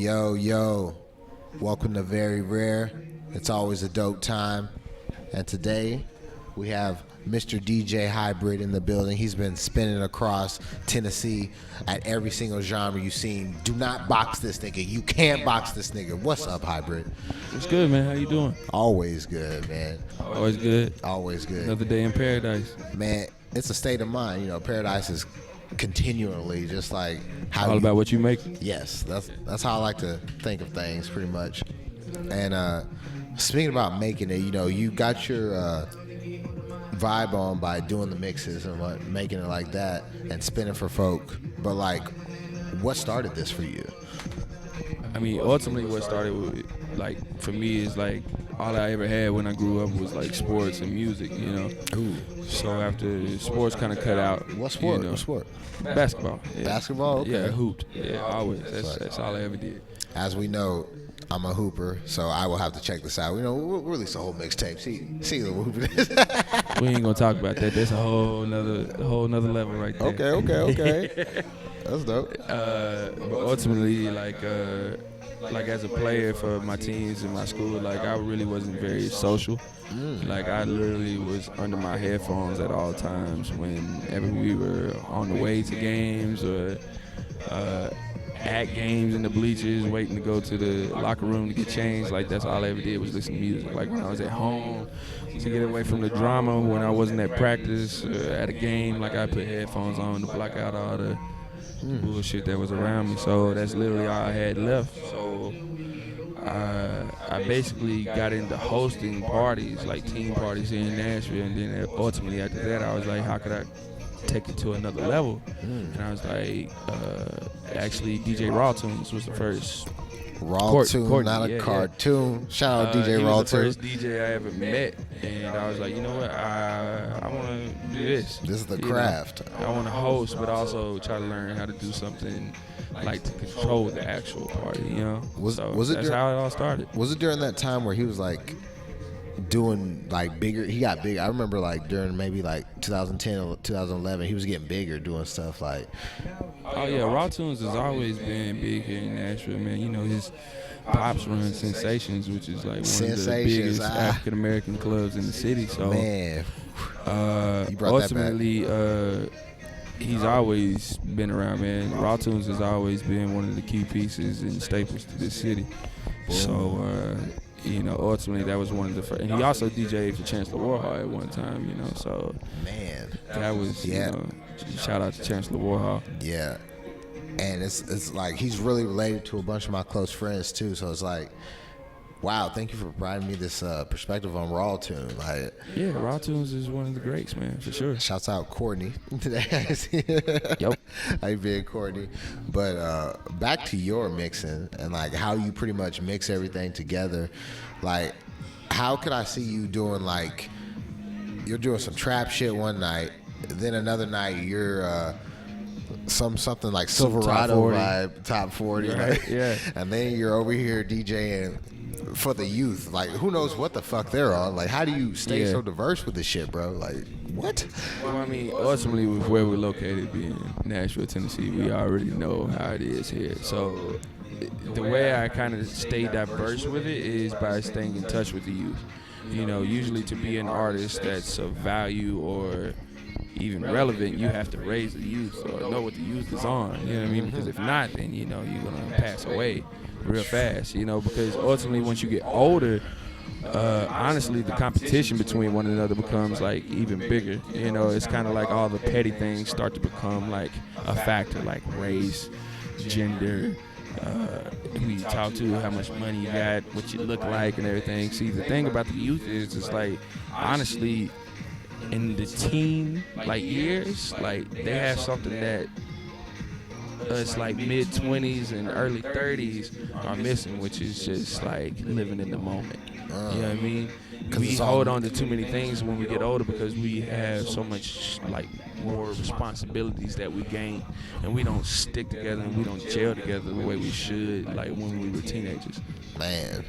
Yo, yo, welcome to Very Rare. It's always a dope time. And today we have Mr. DJ Hybrid in the building. He's been spinning across Tennessee at every single genre you've seen. Do not box this nigga. You can't box this nigga. What's up, Hybrid? What's good, man? How you doing? Always good, man. Always good. Always good. Another day in paradise. Man, it's a state of mind. You know, paradise is continually just like how all about what you make. Yes, that's how I like to think of things, pretty much. And speaking about making it, you know, you got your vibe on by doing the mixes and making it like that and spinning for folk. But like, what started this for you? I mean, ultimately, what started with, like, for me is like all I ever had when I grew up was like sports and music, you know. Ooh. So after sports kind of cut out. What sport? You know, What sport? Basketball. Yeah. Basketball? Okay. Yeah, hooped. Yeah, always. That's all I ever did. As we know, I'm a hooper, so I will have to check this out. You know, we'll release a whole mixtape. See the hooper is. We ain't gonna talk about that. That's a whole nother level right there. Okay. That's dope. But ultimately, like as a player for my teams in my school, like I really wasn't very social. Like I literally was under my headphones at all times whenever we were on the way to games or at games in the bleachers, waiting to go to the locker room to get changed. Like that's all I ever did was listen to music. Like when I was at home, to get away from the drama, when I wasn't at practice at a game, like I put headphones on to block out all the bullshit that was around me. So that's literally all I had left. So I basically got into hosting parties, like team parties here in Nashville, and then ultimately after that I was like, how could I take it to another level? And I was like, actually DJ Raw Tunes was the first. Raw Tune, not a cartoon. Yeah. Shout out DJ Raw Tune. He was the first DJ I ever met, and I was like, you know what, I want to do this. This is the craft. I want to host, but also try to learn how to do something like to control the actual party, you know? That's how it all started. Was it during that time where he was like doing like bigger? He got big. I remember like during maybe like 2010 or 2011, he was getting bigger doing stuff like. Oh yeah, Raw Tunes has always been big here in Nashville, man. You know, his pops run Sensations, which is like one of the biggest African American clubs in the city. So man, you brought ultimately, that back. He's always been around, man. Raw Tunes has always been one of the key pieces and staples to this city. Boom. So you know, ultimately that was one of the first. And he also DJ'd for Chancellor Warhol at one time, you know. So man, that was you know. Shout out to Chancellor Warhol. Yeah, and it's like he's really related to a bunch of my close friends too. So it's like, wow, thank you for providing me this perspective on Raw Tune. Like, yeah, Raw Tunes is one of the greats, man, for sure. Shouts out Courtney today. Yep. How you been, Courtney? But back to your mixing and like how you pretty much mix everything together. Like, how could I see you doing like you're doing some trap shit one night? Then another night you're something like Silverado vibe, top 40, right? Yeah. And then you're over here DJing for the youth. Like, who knows what the fuck they're on? Like, how do you stay so diverse with this shit, bro? Like, what? Well, I mean, ultimately with where we're located, being Nashville, Tennessee, we already know how it is here. So the way I kind of stay diverse with it is by staying in touch with the youth. You know, usually to be an artist that's of value or even relevant, you have to raise the youth or know what the youth is on, you know what I mean? Because if not, then, you know, you're going to pass away real fast, you know, because ultimately once you get older, honestly, the competition between one another becomes like even bigger. You know, it's kind of like all the petty things start to become like a factor, like race, gender, who you talk to, how much money you got, what you look like and everything. See, the thing about the youth is it's like, honestly, in the teen like years, like they have something that us like mid-20s and early 30s are missing, which is just like living in the moment. You know what I mean? We hold on to too many things when we get older because we have so much like more responsibilities that we gain, and we don't stick together and we don't gel together the way we should like when we were teenagers. Man,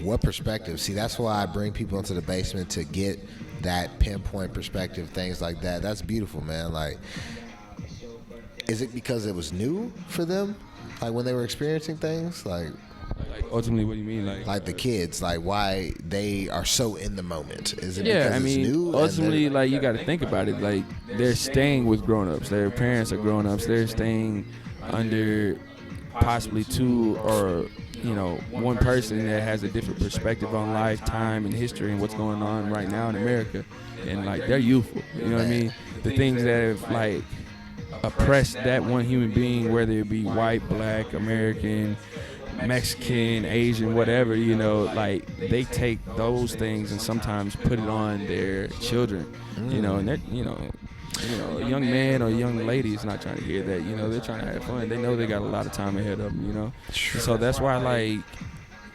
what perspective? See, that's why I bring people into the basement to get that pinpoint perspective, things like that. That's beautiful, man. Like, is it because it was new for them? Like when they were experiencing things, like ultimately, what do you mean, the kids, like why they are so in the moment? Is it Yeah, because I mean, it's new? ultimately, like you got to think about it. Like they're staying with grown-ups. Their parents are grown-ups. They're staying under possibly two or one person that has a different perspective on life, time, and history, and what's going on right now in America. And like they're youthful. You know what I mean? The things that have like oppressed that one human being, whether it be white, black, American, Mexican, Asian, whatever, like they take those things and sometimes put it on their children, and they're, a young man or a young lady is not trying to hear that, they're trying to have fun. They know they got a lot of time ahead of them, And so that's why, like,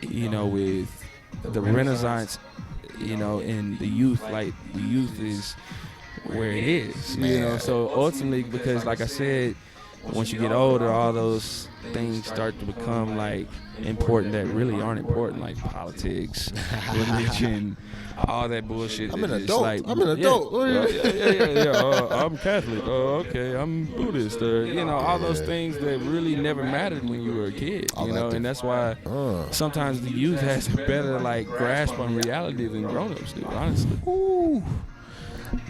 with the Renaissance, and the youth, like the youth is where it is, so ultimately, because like I said, once you get older, all those things start to become like important that really aren't important, like politics, religion, all that bullshit. I'm an adult. I'm an adult. I'm Catholic. Oh, okay. I'm Buddhist. All those things that really never mattered when you were a kid. And that's why sometimes the youth has a better like grasp on reality than grown-ups do. Honestly. Ooh.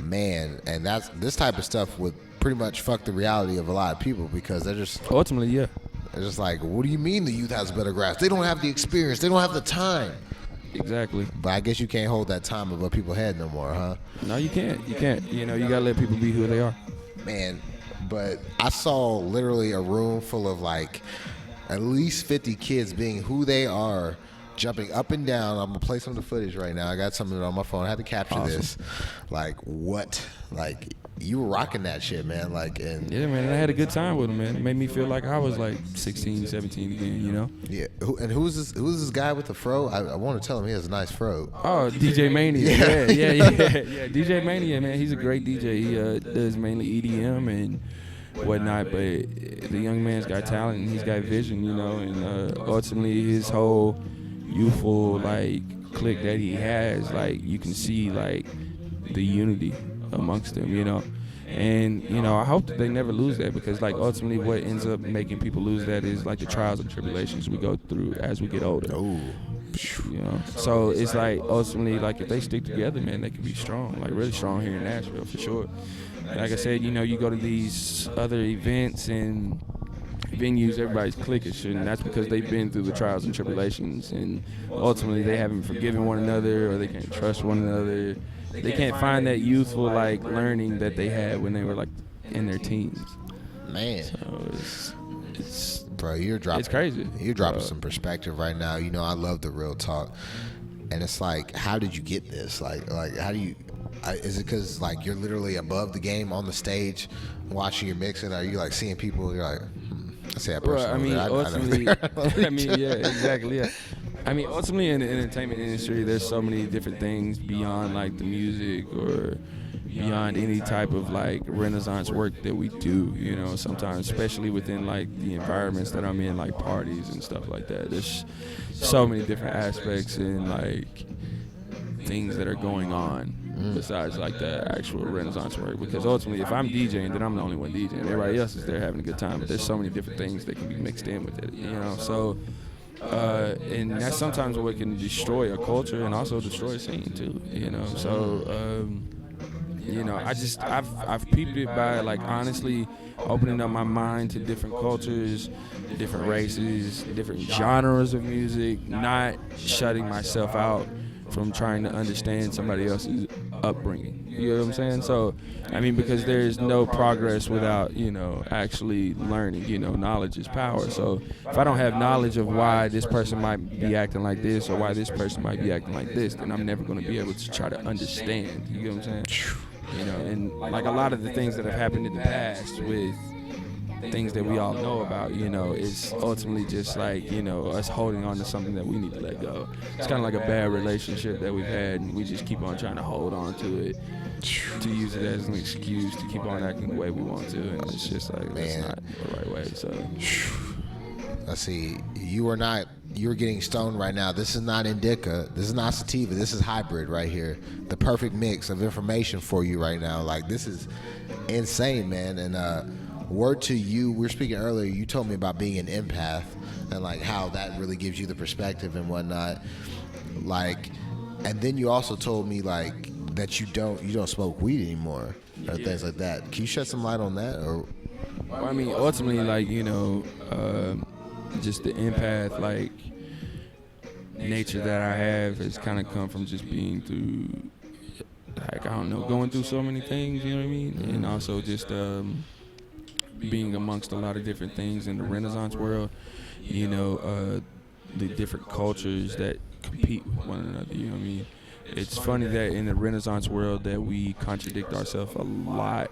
Man, and this type of stuff would pretty much fuck the reality of a lot of people because they're just ultimately, yeah. They're just like, what do you mean the youth has a better grasp? They don't have the experience. They don't have the time. Exactly. But I guess you can't hold that time above people's head no more, huh? No, you can't. You can't. You gotta let people be who they are. Man, but I saw literally a room full of like at least 50 kids being who they are, jumping up and down. I'm gonna play some of the footage right now. I got some of it on my phone. I had to capture this. Like what? Like you were rocking that shit, man. Like, and yeah, man. I had a good time with him, man. It made me feel like I was like 16, 17 again, Yeah. Who's this guy with the fro? I want to tell him he has a nice fro. Oh, DJ Mania. Yeah. DJ Mania, man. He's a great DJ. He does mainly EDM and whatnot, but the young man's got talent and he's got vision, and ultimately his whole youthful like clique that he has, like you can see like the unity amongst them, and I hope that they never lose that, because like ultimately what ends up making people lose that is like the trials and tribulations we go through as we get older. So it's like ultimately like if they stick together, man, they can be strong, like really strong here in Nashville for sure. Like I said, you go to these other events and venues, everybody's cliquish, and that's because they've been through the trials and tribulations, and ultimately they haven't forgiven one another, or they can't trust one another. They can't find that youthful like learning that they had when they were like in their teens. Man, so it's bro, you're dropping. It's crazy. You're dropping some perspective right now. I love the real talk, and it's like, how did you get this? Like how do you? Is it because like you're literally above the game on the stage, watching your mixing? Are you like seeing people? You're like, I say that person. Well, I mean, ultimately, yeah, exactly, yeah. I mean, ultimately in the entertainment industry, there's so many different things beyond like the music or beyond any type of like Renaissance work that we do, sometimes, especially within like the environments that I'm in, like parties and stuff like that. There's so many different aspects and like things that are going on besides like the actual Renaissance work, because ultimately if I'm DJing, then I'm the only one DJing. Everybody else is there having a good time, but there's so many different things that can be mixed in with it, so and that's sometimes what can destroy a culture and also destroy a scene too, so I've peeped it by like honestly opening up my mind to different cultures, different races, different genres of music, not shutting myself out from trying to understand somebody else's upbringing. You know what I'm saying? So, I mean, because there's no progress without, actually learning. Knowledge is power. So if I don't have knowledge of why this person might be acting like this or why this person might be acting like this, then I'm never going to be able to try to understand. You know what I'm saying? And like a lot of the things that have happened in the past with things that we all know about, is ultimately just like, us holding on to something that we need to let go. It's kind of like a bad relationship that we've had, and we just keep on trying to hold on to it, to use it as an excuse to keep on acting the way we want to, and it's just like, that's not the right way, so. Let's see, you're getting stoned right now. This is not indica, this is not sativa, this is hybrid right here. The perfect mix of information for you right now. Like, this is insane, man, and word to you, we were speaking earlier, you told me about being an empath and like how that really gives you the perspective and whatnot. Like, and then you also told me like that you don't smoke weed anymore or things like that. Can you shed some light on that? Or well, I mean, ultimately, like, just the empath, like, nature that I have has kind of come from just being through, like, I don't know, going through so many things, you know what I mean? And also just being amongst a lot of different things in the Renaissance world, the different cultures that compete with one another, you know what I mean? It's funny that in the Renaissance world that we contradict ourselves a lot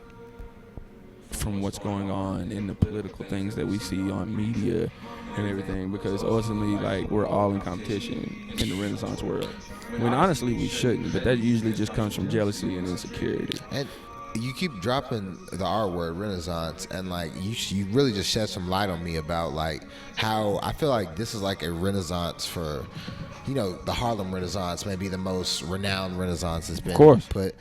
from what's going on in the political things that we see on media and everything, because ultimately, like, we're all in competition in the Renaissance world. When honestly we shouldn't, but that usually just comes from jealousy and insecurity. and you keep dropping the R word, Renaissance, and like you really just shed some light on me about like how I feel like this is like a Renaissance for, the Harlem Renaissance, maybe the most renowned Renaissance has been put,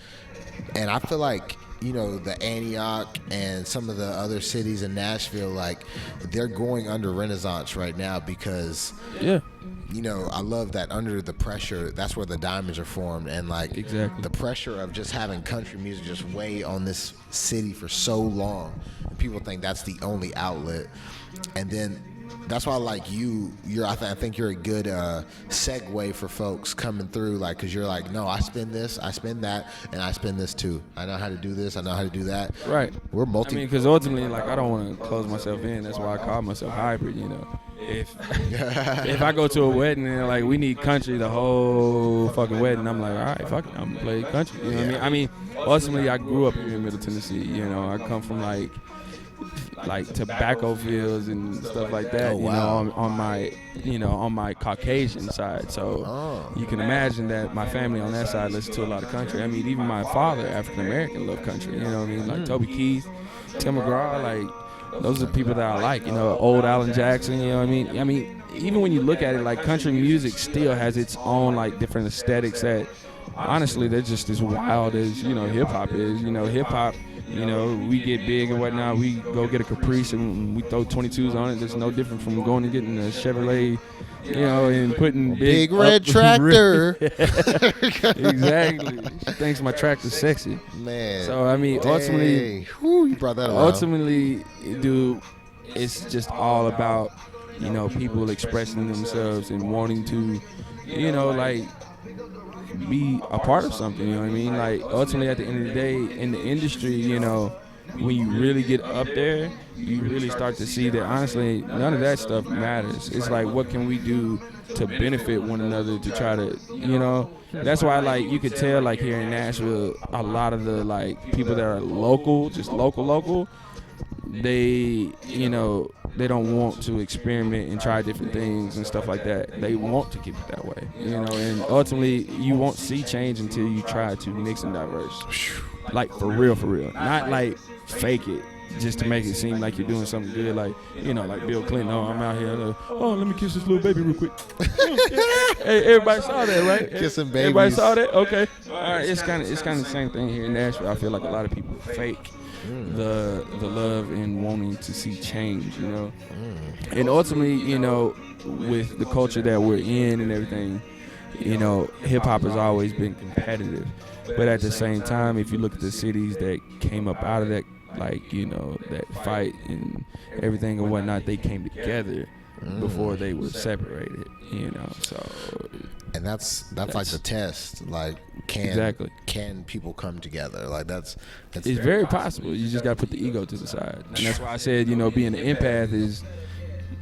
and I feel like the Antioch and some of the other cities in Nashville, like they're going under Renaissance right now because I love that under the pressure, that's where the diamonds are formed, and like exactly the pressure of just having country music just weigh on this city for so long, and people think that's the only outlet, and then that's why I like I think you're a good segue for folks coming through, like, because you're like, no, I spend this, I spend that, and I spend this too. I know how to do this, I know how to do that. Right. We're I mean, because ultimately, like, I don't want to close myself in. That's why I call myself hybrid, If I go to a wedding and like we need country the whole fucking wedding, I'm like, all right, fuck it, I'm gonna play country. You know what I mean? Ultimately, I grew up here in Middle Tennessee. I come from like tobacco fields and stuff like that. On my Caucasian side. So you can imagine that my family on that side listens to a lot of country. I mean, even my father, African American, love country. You know what I mean? Like Toby Keith, Tim McGraw, like those are the people that I like. Old Alan Jackson. You know what I mean? I mean, even when you look at it, like country music still has its own like different aesthetics that honestly they're just as wild as hip hop is. Hip hop. We get big and whatnot. We go get a Caprice and we throw 22s on it. It's no different from going and getting a Chevrolet, and putting big red tractor. Exactly. She thinks my tractor's sexy. Man. So I mean, ultimately, you brought that around. Ultimately, dude, it's just all about people expressing themselves and wanting to, like, be a part of something, you know what I mean? Like, ultimately, at the end of the day, in the industry, when you really get up there, you really start to see that, honestly, none of that stuff matters. It's like, what can we do to benefit one another to try to, that's why, like, you could tell, like, here in Nashville, a lot of the, like, people that are local, just local, they, they don't want to experiment and try different things and stuff like that. They want to keep it that way, and ultimately you won't see change until you try to mix and diverse. Like, for real. Not like fake it just to make it seem like you're doing something good, like, like Bill Clinton, I'm out here, let me kiss this little baby real quick. Hey, everybody saw that, right? Kissing babies. Everybody saw that? Okay. All right, it's kind of the same thing here in Nashville. I feel like a lot of people fake the love and wanting to see change, and ultimately, with the culture that we're in and everything, hip hop has always been competitive, but at the same time, if you look at the cities that came up out of that, like, that fight and everything and whatnot, they came together before they were separated, so. And that's like the test. Like, can people come together? Like, that's it's very possible. You just got to put the ego to the side, and that's why I said, being an empath is.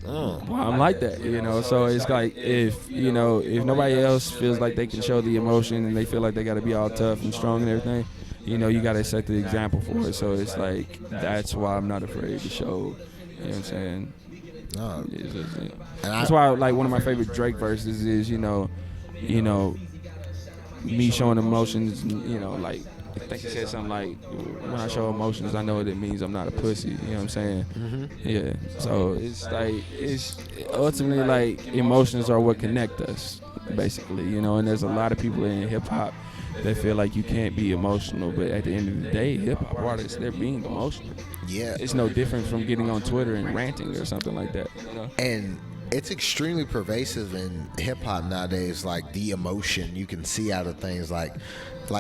Well, I'm like that, So it's like, if nobody else feels like they can show the emotion and they feel like they got to be all tough and strong and everything, you got to set the example for it. So it's like, that's why I'm not afraid to show. You know what I'm saying? That's why, like, one of my favorite Drake verses is, me showing emotions, like, I think he said something like, when I show emotions, I know what it means I'm not a pussy. You know what I'm saying? Mm-hmm. Yeah. So it's like, it's ultimately like emotions are what connect us, basically, and there's a lot of people in hip hop they feel like you can't be emotional. But at the end of the day, hip hop artists, they're being emotional. Yeah. It's no different from getting on Twitter and ranting or something like that. You know? And it's extremely pervasive in hip hop nowadays. Like the emotion you can see out of things, like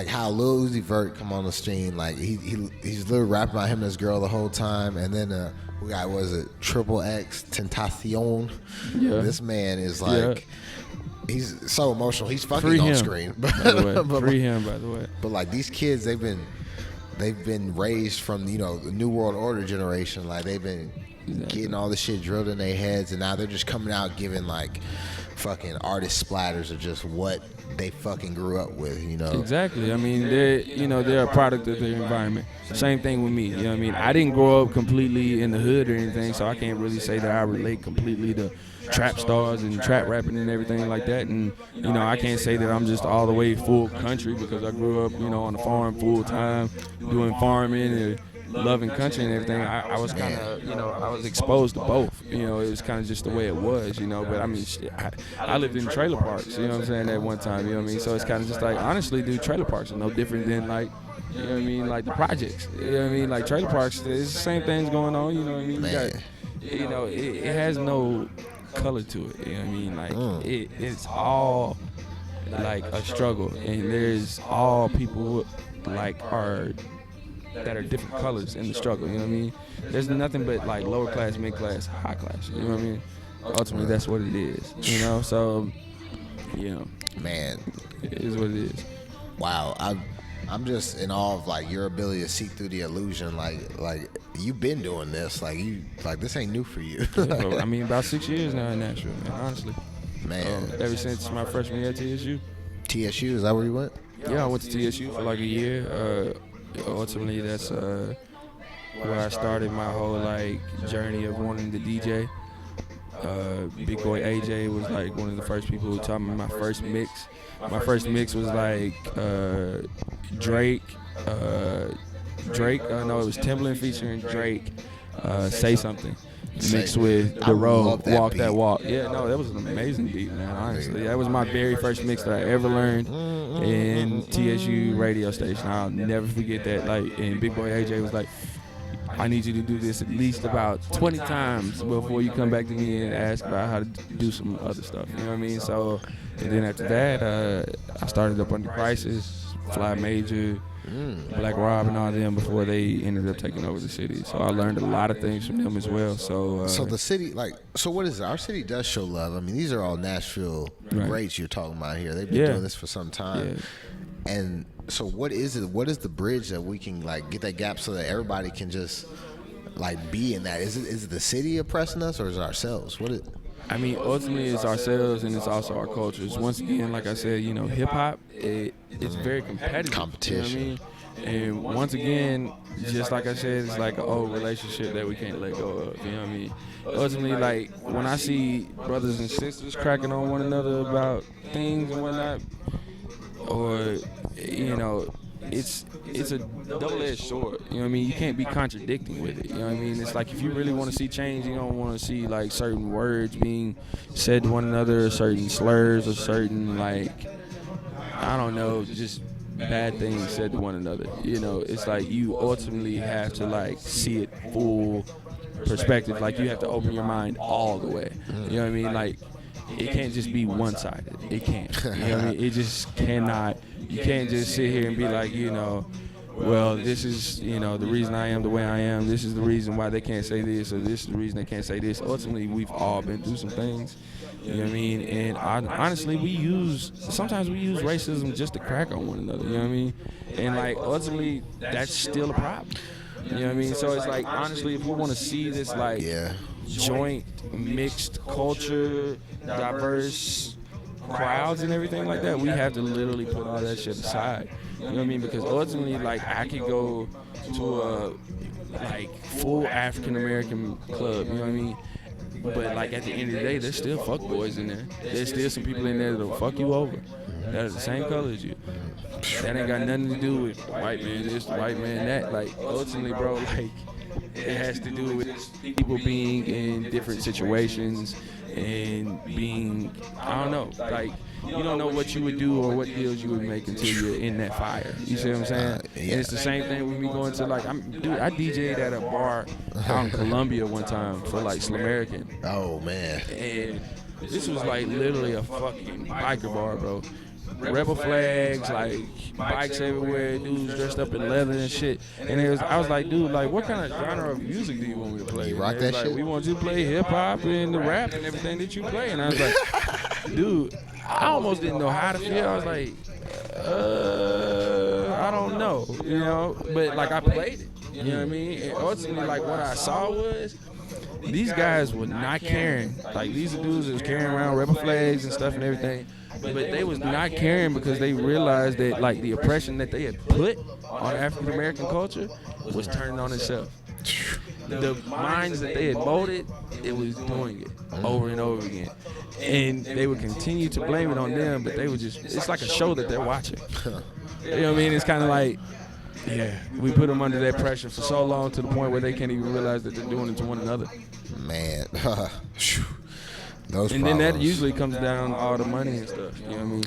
how Lil Uzi Vert come on the scene, like he's literally rapping about him and his girl the whole time, and then we got, was it Triple X Tentacion? Yeah. This man is like. He's so emotional. He's fucking Free on him, screen. By the way. Free him, by the way. But like these kids, they've been raised from, you know, the New World Order generation. Like they've been getting all this shit drilled in their heads, and now they're just coming out giving like fucking artist splatters of just what they fucking grew up with, you know. Exactly. I mean, they're a product of their environment. Same thing with me. You know what I mean? I didn't grow up completely in the hood or anything, so I can't really say that I relate completely to trap stars and trap rapping and everything like that. And, you know, I can't say that I'm just all the way full country because I grew up, you know, on the farm full time, doing farming and loving country and everything. I was kind of, you know, I was exposed to both. You know, it was kind of just the way it was, you know. But, I mean, shit, I lived in trailer parks, you know what I'm saying, at one time, you know what I mean? So it's kind of just like, honestly, dude, trailer parks are no different than, like, you know what I mean, like the projects. You know what I mean? Like trailer parks, it's the same things going on, you know what I mean? You got, you know, it has no color to it, you know what I mean? Like, it's all, like, a struggle. And there's all people, like, that are different colors in the struggle, you know what I mean? There's nothing but like lower class, mid class, high class, you know what I mean? Ultimately, that's what it is, you know? So, you know, man, it is what it is. Wow, I'm just in awe of like your ability to see through the illusion. Like you've been doing this, like this ain't new for you. Yeah, I mean, about 6 years now in Nashville, man, honestly. Man, ever since my freshman year at TSU. TSU, is that where you went? Yeah, I went to TSU for like a year. Ultimately, that's where I started my whole like journey of wanting to DJ. Big Boy AJ was like one of the first people who taught me my first mix. My first mix was like Drake. No, it was Timbaland featuring Drake. Say Something. Mixed with The Road, Walk That Walk. Yeah, no, that was an amazing beat, man, honestly. That was my very first mix that I ever learned in TSU radio station. I'll never forget that. Like, and Big Boy AJ was like, I need you to do this at least about 20 times before you come back to me and ask about how to do some other stuff. You know what I mean? So, and then after that, I started up under Crisis, Fly Major, Black Rob and all them before they ended up taking over the city. So I learned a lot of things from them as well. So the city, like, so what is it? Our city does show love. I mean, these are all Nashville greats you're talking about here. They've been doing this for some time. Yeah. And so what is it? What is the bridge that we can like get that gap so that everybody can just like be in that? Is it the city oppressing us or is it ourselves? What is it? I mean, ultimately, it's ourselves and it's also our cultures. Once again, like I said, you know, hip hop, it's very competitive. Competition. You know what I mean? And once again, just like I said, it's like an old relationship that we can't let go of. You know what I mean? Ultimately, like when I see brothers and sisters cracking on one another about things and whatnot, or you know, it's a double-edged sword. You know what I mean? You can't be contradicting with it. You know what I mean? It's like if you really want to see change, you don't want to see like certain words being said to one another, certain slurs, or certain like, I don't know, just bad things said to one another. You know, it's like you ultimately have to like see it full perspective. Like you have to open your mind all the way. You know what I mean? Like it can't just be one-sided. It can't. You know what I mean? It just cannot. You can't just sit here and be like, you know, well, this is, you know, the reason I am the way I am. This is the reason why they can't say this, or this is the reason they can't say this. Ultimately, we've all been through some things. You know what I mean? And honestly, sometimes we use racism just to crack on one another. You know what I mean? And like, ultimately, that's still a problem. You know what I mean? So it's like, honestly, if we want to see this like joint, mixed culture, diverse crowds and everything like that, we have to literally put all that shit aside. You know what I mean? Because ultimately, like, I could go to a like full African American club, you know what I mean? But like at the end of the day, there's still fuckboys in there. There's still some people in there that'll fuck you over that are the same color as you. That ain't got nothing to do with the white man this, the white man that. Like ultimately, bro, like it has to do with people being in different situations and being, I don't know, like you don't know what you would do or what deals you would make until you're in that fire. You see what I'm saying? And it's the same thing with me going to like, I DJ'd at a bar out in Colombia one time for like Slamerican. Oh man. And this was like literally a fucking biker bar, bro. Rebel flags, like bikes everywhere, dudes dressed up in leather and shit. And I was like, dude, like, what kind of genre of music do you want me to play? You rock that like, shit? We want you to play hip hop and the rap and everything that you play. And I was like, dude, I almost didn't know how to feel. I was like, I don't know, you know. But like I played it, you know what I mean? And ultimately, like what I saw was, these guys were not caring. Like these are dudes that was carrying around rebel flags and stuff and everything. But they was not caring because they realized that like the oppression that they had put on African American culture was turning on itself. The minds that they had molded, it was doing it over and over again. And they would continue to blame it on them, but they would just, it's like a show that they're watching. You know what I mean? It's kind of like, yeah, we put them under that pressure for so long to the point where they can't even realize that they're doing it to one another. Man. And then that usually comes down to all the money and stuff. You know what I mean?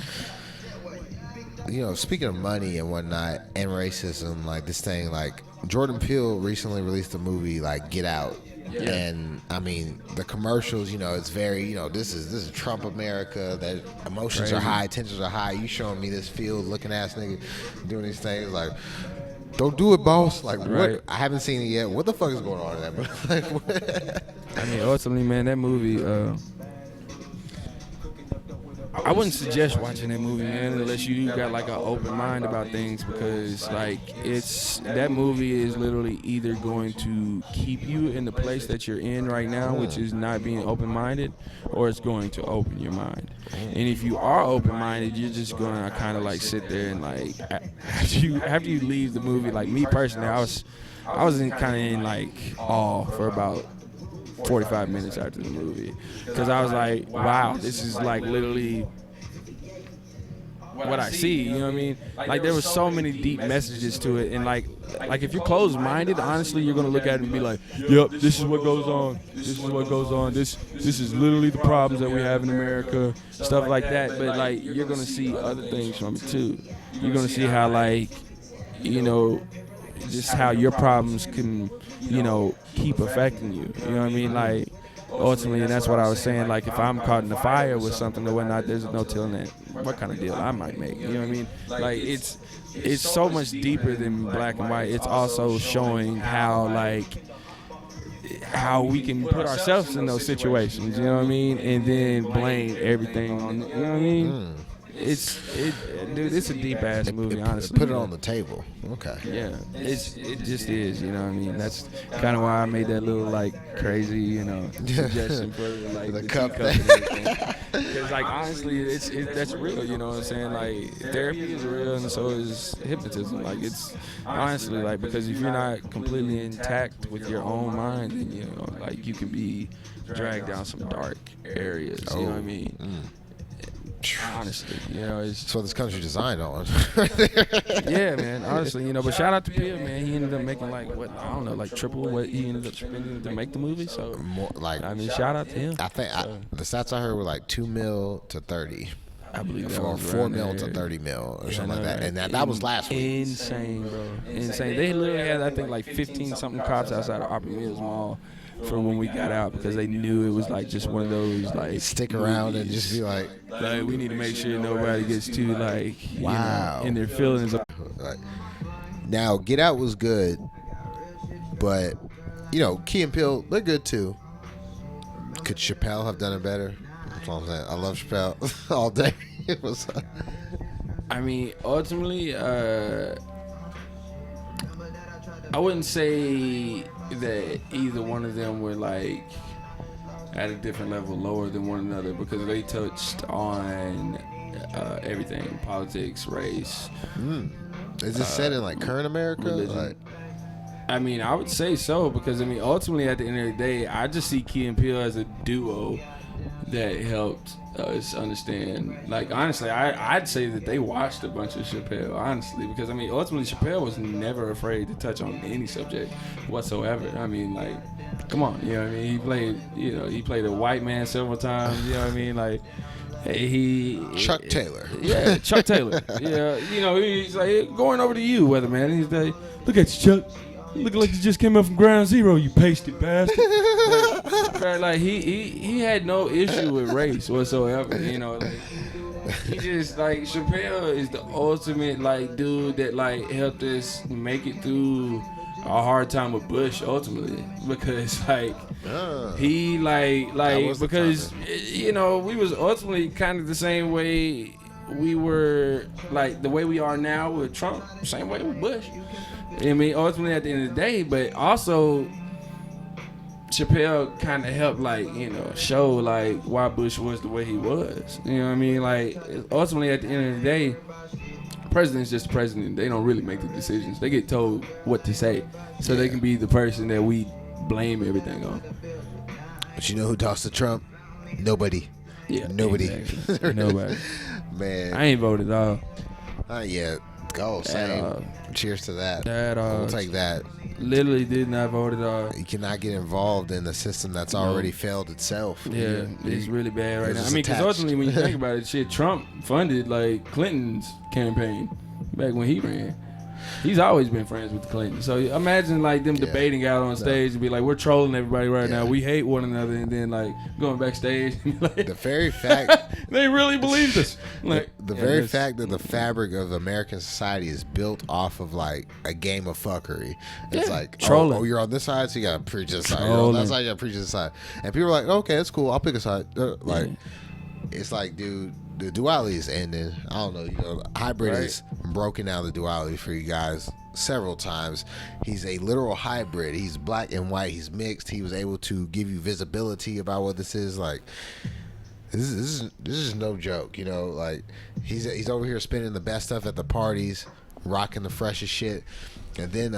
You know, speaking of money and whatnot and racism, like this thing, like Jordan Peele recently released a movie like Get Out. Yeah. And I mean, the commercials, you know, it's very, you know, this is Trump America, that emotions are high, tensions are high. You showing me this field looking ass nigga doing these things like, don't do it, boss. Like, what? I haven't seen it yet. What the fuck is going on in that movie? I mean, ultimately, man, that movie, I wouldn't suggest watching that movie, man, unless you got like an open mind about things, because like that movie is literally either going to keep you in the place that you're in right now, which is not being open-minded, or it's going to open your mind. And if you are open-minded, you're just gonna kind of like sit there and like after you leave the movie, like me personally, I was kind of in like awe for about 45 minutes after the movie, because I was like, wow, this is like literally what I see, you know what I mean? Like there was so many deep messages to it, and like if you're closed-minded, honestly, you're gonna look at it and be like, yep, this is what goes on, this is what goes on, this is literally the problems that we have in America, stuff like that. But like you're gonna see other things from it too. You're gonna see how, like, you know, just how your problems can, you know, keep affecting you. You know what I mean? Like, ultimately, and that's what I was saying, like, if I'm caught in the fire with something or whatnot, there's no telling that what kind of deal I might make. You know what I mean? Like, it's so much deeper than black and white. It's also showing how, like, how we can put ourselves in those situations, you know what I mean? And then blame everything on, you know what I mean? Dude, it's a deep ass movie, honestly. Put it on the table. Okay. Yeah, it just is, you know what I mean? That's kind of why I made that little like crazy, you know, suggestion for like the cup and everything. Because like honestly, that's real, you know what I'm saying? Like therapy is real, and so is hypnotism. Like it's honestly like, because if you're not completely intact with your own mind, then you know, like you can be dragged down some dark areas. You know what I mean? Honestly, you know, it's what this country designed on. Yeah, man. Honestly, you know, but shout out to Peele, man. He ended up making like what, I don't know, like triple what he ended up spending to make the movie. So, more, like, I mean, shout out to him. I think the stats I heard were like $2 million to 30. I believe that or was $4 million to 30 mil or something like that, and that was last week. Insane, bro. Insane. They literally had, I think, like 15 something cops outside of Opry Mills Mall for when we got out, because they knew it was like just one of those like stick around and just be like we need to make sure nobody gets too like wow, you know, in their feelings. Now Get Out was good, but you know, Key and Peele, they're good too. Could Chappelle have done it better? That's what I'm saying. I love Chappelle all day. It was I mean, ultimately, I wouldn't say that either one of them were like at a different level lower than one another, because they touched on everything: politics, race. Is this set in like current America? Like, I mean, I would say so, because I mean, ultimately, at the end of the day, I just see Key and Peele as a duo that helped us understand. Like, honestly, I'd say that they watched a bunch of Chappelle, honestly, because I mean, ultimately, Chappelle was never afraid to touch on any subject whatsoever. I mean, like, come on, you know what I mean? He played a white man several times, you know what I mean? Like, Chuck Taylor. Yeah, Chuck Taylor. Yeah, he's like going over to you, weatherman. He's like, look at you, Chuck. You look like you just came up from ground zero, you pasted bastard. like he had no issue with race whatsoever. He just like Chappelle is the ultimate like dude that like helped us make it through a hard time with Bush ultimately, because like he like because we was ultimately kind of the same way we were, like the way we are now with Trump, same way with Bush. I mean, ultimately at the end of the day, but also Chappelle kind of helped show like why Bush was the way he was. You know what I mean? Like ultimately at the end of the day, president's just the president. They don't really make the decisions. They get told what to say, so they can be the person that we blame everything on. But you know who talks to Trump? Nobody. Yeah, nobody. Exactly. Nobody. Man, I ain't voted at all. Not yet. Go, same. Cheers to that. We'll take that. Literally did not vote at all. You cannot get involved in a system that's already failed itself. Yeah, it's really bad right now. I mean, because ultimately, when you think about it, shit, Trump funded like Clinton's campaign back when he ran. He's always been friends with the Clintons. So imagine like them debating out on stage and be like, we're trolling everybody right now. We hate one another, and then like going backstage. Like, the very fact they really believed us. Like the very fact that the fabric of American society is built off of like a game of fuckery. It's like trolling. Oh, you're on this side, so you gotta preach this side. You're on that side, you gotta preach this side. And people are like, okay, that's cool. I'll pick a side. It's like, dude, the dualities ended. I don't know. Hybrid is broken down the duality for you guys several times. He's a literal hybrid. He's black and white. He's mixed. He was able to give you visibility about what this is. Like, this is no joke. Like he's over here spinning the best stuff at the parties, rocking the freshest shit. And then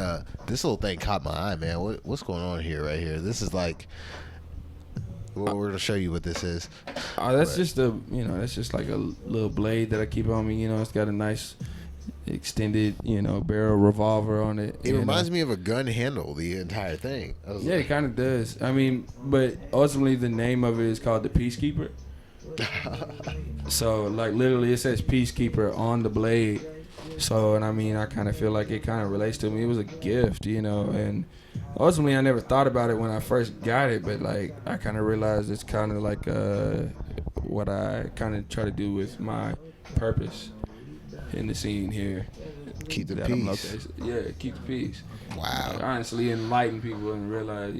this little thing caught my eye, man. What's going on here? Right here. This is like. Well, we're gonna show you what this is. That's just that's just like a little blade that I keep on me. It's got a nice extended, barrel revolver on it. It reminds me of a gun handle, the entire thing. It kind of does. I mean, but ultimately the name of it is called the Peacekeeper. So, like, literally it says Peacekeeper on the blade. So, and I mean, I kind of feel like it kind of relates to me. It was a gift, and ultimately I never thought about it when I first got it, but like I kind of realized it's kind of like what I kind of try to do with my purpose in the scene here. Keep the peace. Yeah, keep the peace. Wow. Like, honestly, enlighten people and realize,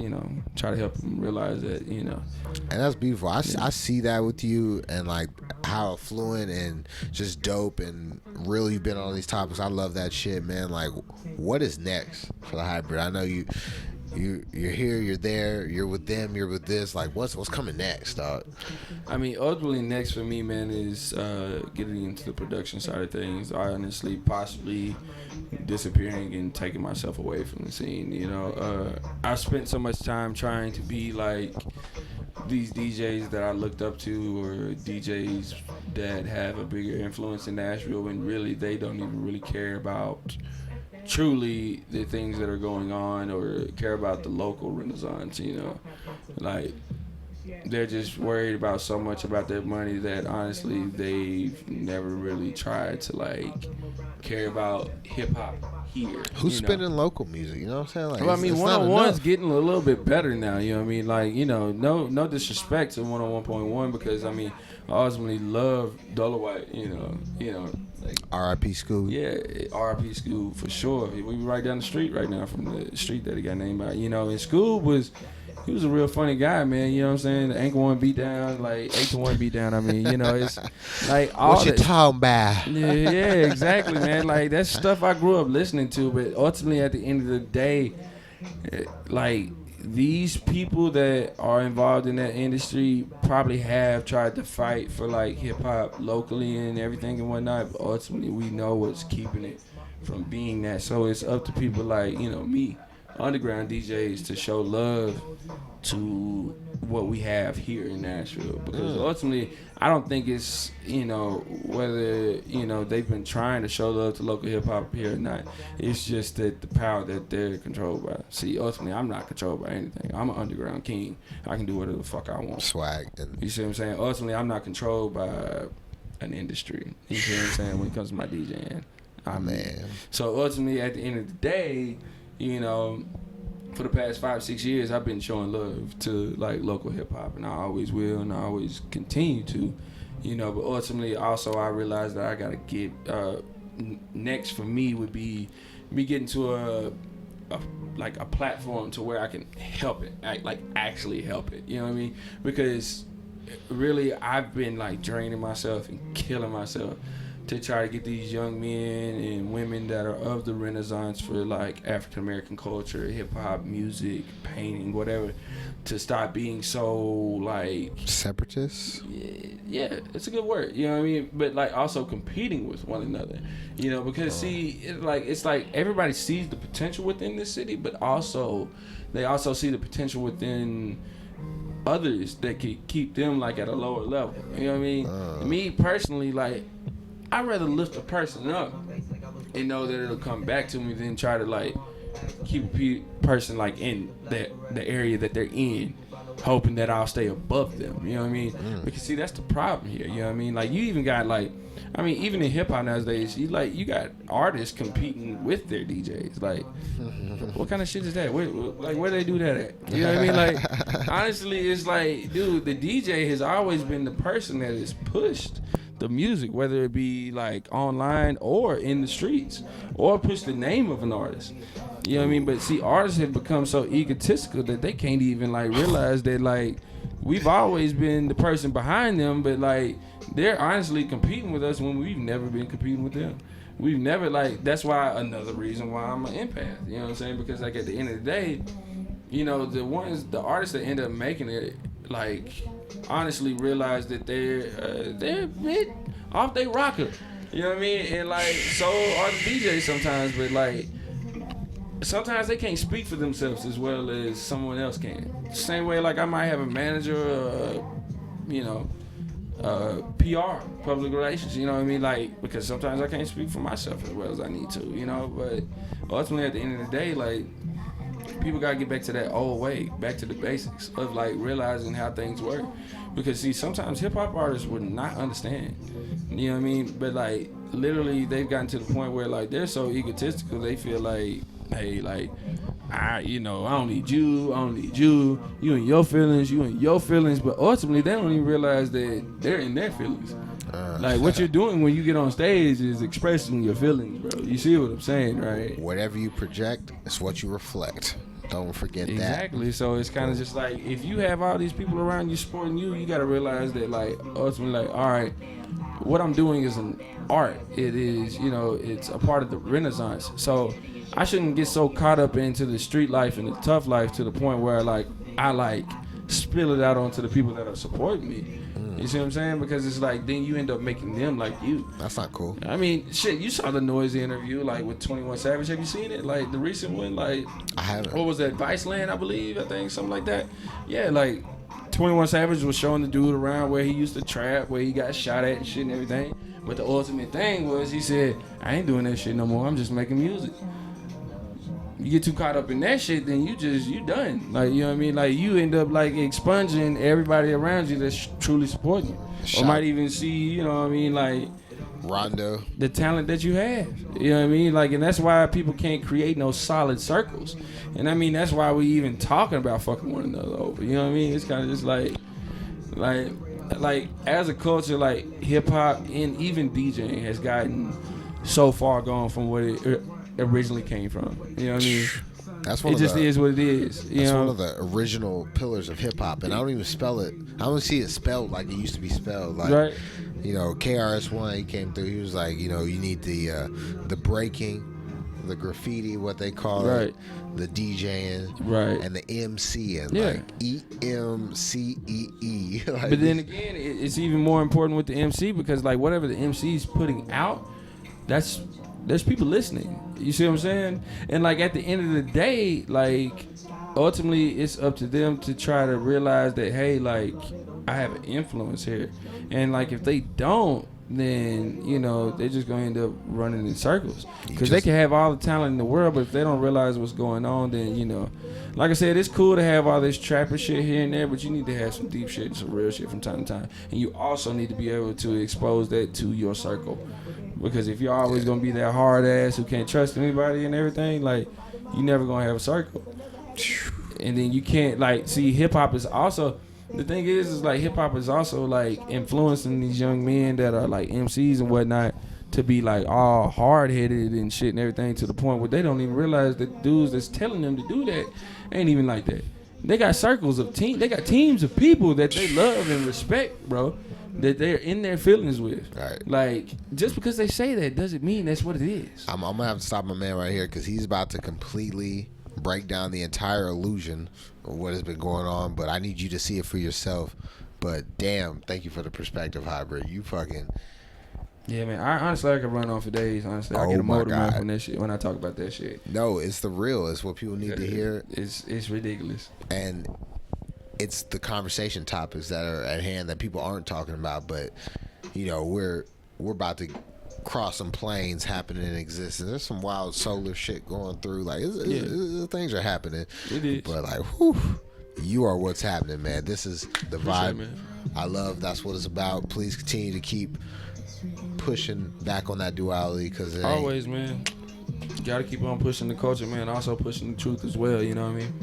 try to help them realize that, And that's beautiful. I see that with you, and like how fluent and just dope and really you've been on these topics. I love that shit, man. Like, what is next for the hybrid? I know you're here, you're there, you're with them, you're with this. Like, what's coming next, dog? I mean, ultimately next for me, man, is getting into the production side of things. I honestly possibly disappearing and taking myself away from the scene. I spent so much time trying to be like these DJs that I looked up to, or DJs that have a bigger influence in Nashville, and really they don't even really care about truly the things that are going on or care about the local renaissance. Like they're just worried about so much about their money that honestly they've never really tried to like care about hip hop here. Who's spinning local music? You know what I'm saying? Like, well, I mean, 101's getting a little bit better now. You know what I mean? Like, no disrespect to 101.1, because I mean, I ultimately love Dollar White. Like, R.I.P. School. Yeah, R.I.P. School for sure. We were right down the street right now from the street that he got named by. And School he was a real funny guy, man. You know what I'm saying? The ankle 1 beat down, like 8-1 beat down. I mean, it's like all what you talking about? Yeah, exactly, man. Like that's stuff I grew up listening to, but ultimately at the end of the day, like these people that are involved in that industry probably have tried to fight for like hip hop locally and everything and whatnot, but ultimately we know what's keeping it from being that. So it's up to people like, me underground DJs to show love to what we have here in Nashville, because ultimately I don't think it's, you know, whether, you know, they've been trying to show love to local hip hop here or not. It's just that the power that they're controlled by. See, ultimately I'm not controlled by anything. I'm an underground king. I can do whatever the fuck I want. Swag. You see what I'm saying? Ultimately I'm not controlled by an industry. You see what I'm saying? When it comes to my DJing. Man. So ultimately at the end of the day, you know, for the past 5-6 years, I've been showing love to like local hip hop, and I always will, and I always continue to, you know. But ultimately, also, I realized that I gotta get next for me would be me getting to a platform to where I can help it, actually help it. You know what I mean? Because really, I've been like draining myself and killing myself to try to get these young men and women that are of the Renaissance for like African American culture, hip hop, music, painting, whatever, to stop being so like separatists. Yeah, it's a good word. You know what I mean? But like also competing with one another. You know, because see, it's like everybody sees the potential within this city, but also they also see the potential within others that could keep them like at a lower level. You know what I mean? Me personally, like, I'd rather lift a person up and know that it'll come back to me than try to like keep a person like in the area that they're in, hoping that I'll stay above them. You know what I mean? Because see, that's the problem here. You know what I mean? Like, you even got like, I mean, even in hip hop nowadays, you got artists competing with their DJs. Like, what kind of shit is that? Where they do that at? You know what I mean? Like, honestly, it's like, dude, the DJ has always been the person that has pushed the music, whether it be like online or in the streets, or push the name of an artist. You know what I mean? But see, artists have become so egotistical that they can't even like realize that like we've always been the person behind them, but like they're honestly competing with us when we've never been competing with them. We've never, like, that's why another reason why I'm an empath. You know what I'm saying? Because like at the end of the day, you know, the artists that end up making it, like, honestly realize that they're a bit off their rocker. You know what I mean? And like, so are the DJs sometimes, but like sometimes they can't speak for themselves as well as someone else can. Same way, like, I might have a manager, you know, PR, public relations, you know what I mean? Like, because sometimes I can't speak for myself as well as I need to, you know? But ultimately, at the end of the day, like, people gotta get back to that old way, back to the basics of like realizing how things work. Because see, sometimes hip hop artists would not understand. You know what I mean? But like literally they've gotten to the point where like they're so egotistical, they feel like, hey, like, I don't need you, you and your feelings, but ultimately they don't even realize that they're in their feelings. Like, what you're doing when you get on stage is expressing your feelings, bro. You see what I'm saying, right? Whatever you project is what you reflect. Don't forget that. Exactly. So it's kind of just like, if you have all these people around you supporting you, you got to realize that, like, ultimately, like, all right, what I'm doing is an art. It is, you know, it's a part of the Renaissance. So I shouldn't get so caught up into the street life and the tough life to the point where, like, I, like, spill it out onto the people that are supporting me. You see what I'm saying? Because it's like, then you end up making them like you. That's not cool. I mean, shit, you saw the Noisy interview, like, with 21 Savage. Have you seen it? Like, the recent one, like, I haven't. What was that, Viceland, I believe? I think, something like that. Yeah, like, 21 Savage was showing the dude around where he used to trap, where he got shot at and shit and everything. But the ultimate thing was, he said, I ain't doing that shit no more. I'm just making music. You get too caught up in that shit, then you done. Like, you know what I mean? Like, you end up, like, expunging everybody around you that's truly supporting you. Or might even see, you know what I mean, like, Rondo, the talent that you have. You know what I mean? Like, and that's why people can't create no solid circles. And I mean, that's why we even talking about fucking one another over. You know what I mean? It's kind of just like as a culture, like, hip hop and even DJing has gotten so far gone from what it originally came from. You know what I mean? That's one. It just is what it is. That's one of the original pillars of hip hop, and I don't even spell it. I don't see it spelled like it used to be spelled. Like, right. You know, KRS-One, he came through. He was like, you know, you need the breaking, the graffiti, what they call it, the DJing, right, and the MCing, like EMCEE. Like, but then again, it's even more important with the MC, because like whatever the MC is putting out, that's there's people listening. You see what I'm saying? And like at the end of the day, like ultimately it's up to them to try to realize that, hey, like I have an influence here. And like if they don't, then you know they're just going to end up running in circles, because they can have all the talent in the world, but if they don't realize what's going on, then you know, like I said, it's cool to have all this trapper shit here and there, but you need to have some deep shit and some real shit from time to time, and you also need to be able to expose that to your circle, because if you're always gonna be that hard ass who can't trust anybody and everything, like you never gonna have a circle. And then you can't, like, see, hip hop is also, the thing is like hip hop is also like influencing these young men that are like MCs and whatnot to be like all hard headed and shit and everything, to the point where they don't even realize that dudes that's telling them to do that ain't even like that. They got circles of they got teams of people that they love and respect, bro, that they're in their feelings with. Right. Like, just because they say that doesn't mean that's what it is. I'm gonna have to stop my man right here, because he's about to completely break down the entire illusion of what has been going on, but I need you to see it for yourself. But damn, thank you for the perspective, Hybrid. You fucking... Yeah, man. I could run on for days. Honestly, I get a motor mouth on that shit when I talk about that shit. No, it's the real. It's what people need to hear. It's ridiculous. And it's the conversation topics that are at hand that people aren't talking about. But you know, we're about to cross some planes happening in existence. There's some wild solar shit going through. Like things are happening. It is. But like, whew, you are what's happening, man. This is the vibe. Man. I love. That's what it's about. Please continue to keep pushing back on that duality, because always, man, you gotta keep on pushing the culture, man. Also pushing the truth as well. You know what I mean?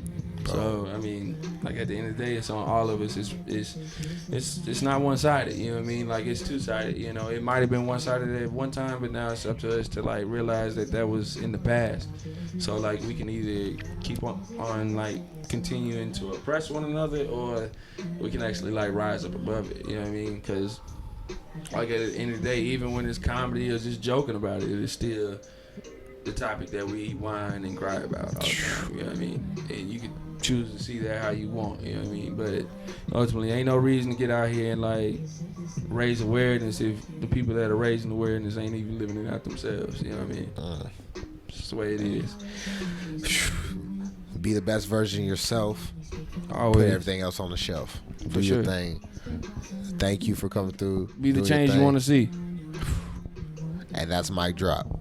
So I mean, like at the end of the day, it's on all of us. It's not one sided. You know what I mean? Like it's two sided. You know, it might have been one sided at one time, but now it's up to us to like realize that was in the past. So like we can either keep on like continuing to oppress one another, or we can actually like rise up above it. You know what I mean? Because like at the end of the day, even when it's comedy or just joking about it, it's still the topic that we whine and cry about all the time. You know what I mean? And you can choose to see that how you want. You know what I mean? But ultimately, ain't no reason to get out here and like raise awareness if the people that are raising awareness ain't even living it out themselves. You know what I mean? It's just the way it is. Be the best version of yourself. Always. Put everything else on the shelf. Do your thing. Thank you for coming through. Be the change you want to see. And that's mic drop.